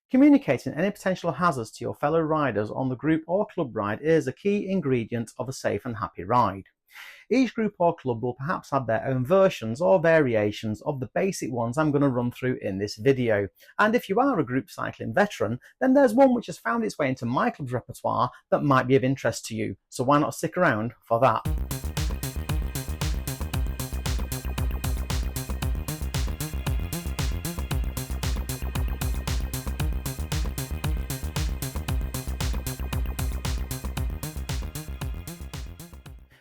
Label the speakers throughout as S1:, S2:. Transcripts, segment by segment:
S1: Communicating any potential hazards to your fellow riders on the group or club ride is a key ingredient of a safe and happy ride. Each group or club will perhaps have their own versions or variations of the basic ones I'm going to run through in this video. And if you are a group cycling veteran, then there's one which has found its way into my club's repertoire that might be of interest to you. So why not stick around for that?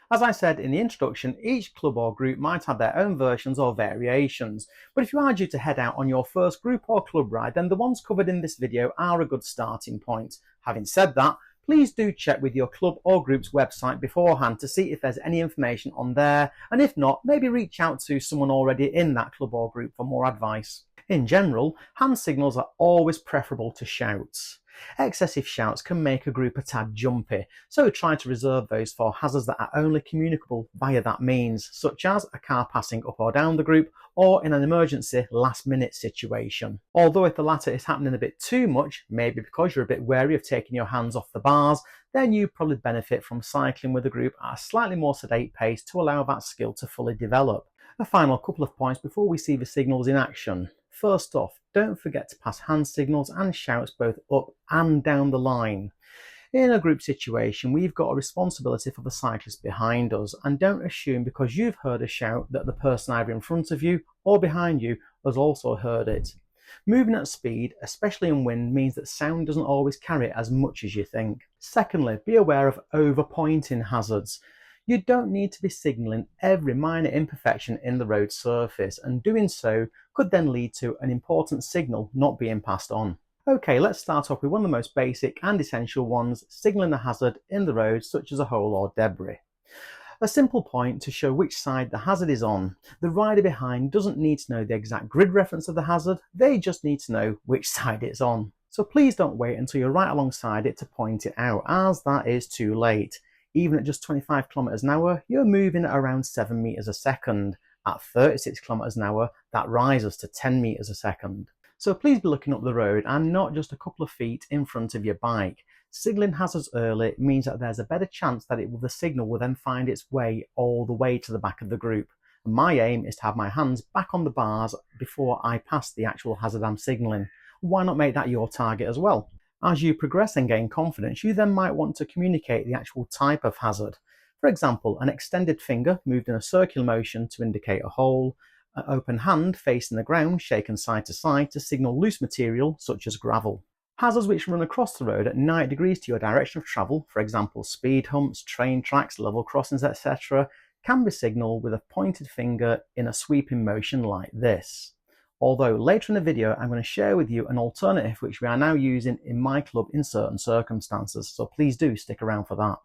S1: As I said in the introduction, each club or group might have their own versions or variations, but if you are due to head out on your first group or club ride, then the ones covered in this video are a good starting point. Having said that, please do check with your club or group's website beforehand to see if there's any information on there, and if not, maybe reach out to someone already in that club or group for more advice. In general, hand signals are always preferable to shouts. Excessive shouts can make a group a tad jumpy, so try to reserve those for hazards that are only communicable via that means, such as a car passing up or down the group, or in an emergency last-minute situation. Although if the latter is happening a bit too much, maybe because you're a bit wary of taking your hands off the bars, then you probably benefit from cycling with a group at a slightly more sedate pace to allow that skill to fully develop. A final couple of points before we see the signals in action. First off, don't forget to pass hand signals and shouts both up and down the line. In a group situation, we've got a responsibility for the cyclist behind us, and don't assume because you've heard a shout that the person either in front of you or behind you has also heard it. Moving at speed, especially in wind, means that sound doesn't always carry as much as you think. Secondly, be aware of over-pointing hazards. You don't need to be signalling every minor imperfection in the road surface, and doing so could then lead to an important signal not being passed on. Okay, let's start off with one of the most basic and essential ones, signalling a hazard in the road such as a hole or debris. A simple point to show which side the hazard is on. The rider behind doesn't need to know the exact grid reference of the hazard, they just need to know which side it's on. So please don't wait until you're right alongside it to point it out, as that is too late. Even at just 25 kilometers an hour, you're moving at around 7 meters a second. At 36 kilometers an hour, that rises to 10 meters a second. So please be looking up the road and not just a couple of feet in front of your bike. Signaling hazards early means that there's a better chance that the signal will then find its way all the way to the back of the group. And my aim is to have my hands back on the bars before I pass the actual hazard I'm signaling. Why not make that your target as well? As you progress and gain confidence, you then might want to communicate the actual type of hazard. For example, an extended finger moved in a circular motion to indicate a hole, an open hand facing the ground shaken side to side to signal loose material such as gravel. Hazards which run across the road at 90 degrees to your direction of travel, for example speed humps, train tracks, level crossings, etc., can be signalled with a pointed finger in a sweeping motion like this. Although later in the video I'm going to share with you an alternative which we are now using in my club in certain circumstances, so please do stick around for that.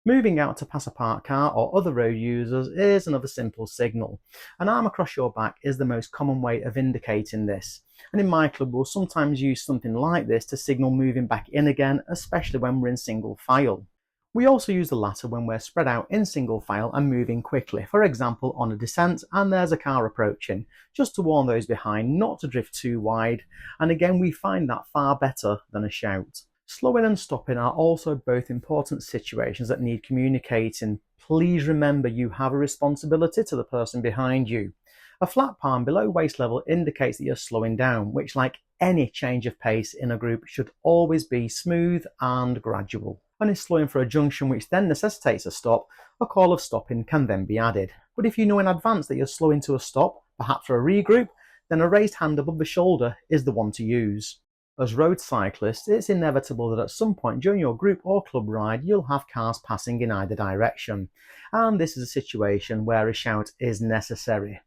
S1: Moving out to pass a parked car or other road users is another simple signal. An arm across your back is the most common way of indicating this, and in my club we'll sometimes use something like this to signal moving back in again, especially when we're in single file. We also use the latter when we're spread out in single file and moving quickly, for example on a descent and there's a car approaching, just to warn those behind not to drift too wide, and again we find that far better than a shout. Slowing and stopping are also both important situations that need communicating. Please remember you have a responsibility to the person behind you. A flat palm below waist level indicates that you're slowing down, which like any change of pace in a group should always be smooth and gradual. When it's slowing for a junction which then necessitates a stop, a call of stopping can then be added. But if you know in advance that you're slowing to a stop, perhaps for a regroup, then a raised hand above the shoulder is the one to use. As road cyclists, it's inevitable that at some point during your group or club ride you'll have cars passing in either direction, and this is a situation where a shout is necessary.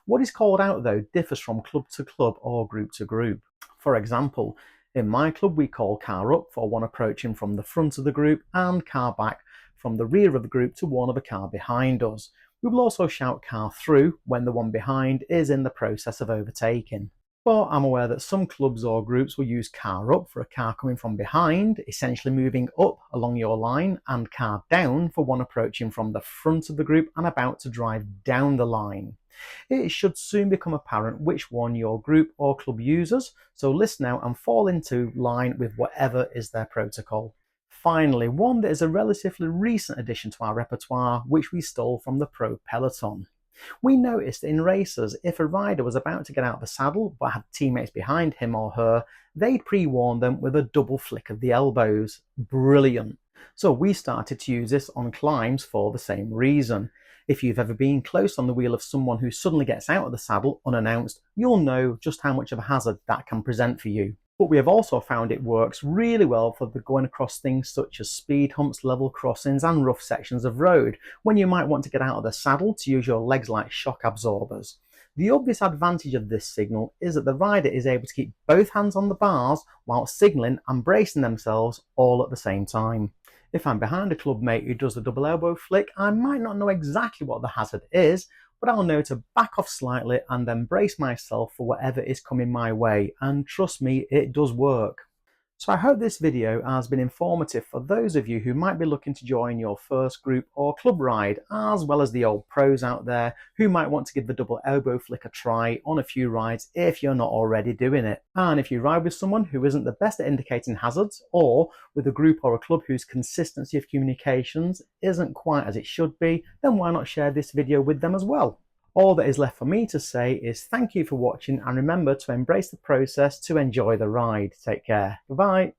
S1: What is called out though differs from club to club or group to group. For example, in my club we call car up for one approaching from the front of the group and car back from the rear of the group to warn of a car behind us. We will also shout car through when the one behind is in the process of overtaking. But I'm aware that some clubs or groups will use car up for a car coming from behind, essentially moving up along your line, and car down for one approaching from the front of the group and about to drive down the line. It should soon become apparent which one your group or club uses, so listen out and fall into line with whatever is their protocol. Finally, one that is a relatively recent addition to our repertoire, which we stole from the pro peloton. We noticed in races, if a rider was about to get out of the saddle but had teammates behind him or her, they'd pre-warn them with a double flick of the elbows. Brilliant! So we started to use this on climbs for the same reason. If you've ever been close on the wheel of someone who suddenly gets out of the saddle unannounced, you'll know just how much of a hazard that can present for you. But we have also found it works really well for going across things such as speed humps, level crossings and rough sections of road, when you might want to get out of the saddle to use your legs like shock absorbers. The obvious advantage of this signal is that the rider is able to keep both hands on the bars while signalling and bracing themselves all at the same time. If I'm behind a club mate who does the double elbow flick, I might not know exactly what the hazard is, but I'll know to back off slightly and then brace myself for whatever is coming my way, and trust me, it does work. So I hope this video has been informative for those of you who might be looking to join your first group or club ride, as well as the old pros out there who might want to give the double elbow flick a try on a few rides if you're not already doing it. And if you ride with someone who isn't the best at indicating hazards, or with a group or a club whose consistency of communications isn't quite as it should be, then why not share this video with them as well? All that is left for me to say is thank you for watching, and remember to embrace the process to enjoy the ride. Take care. Bye-bye.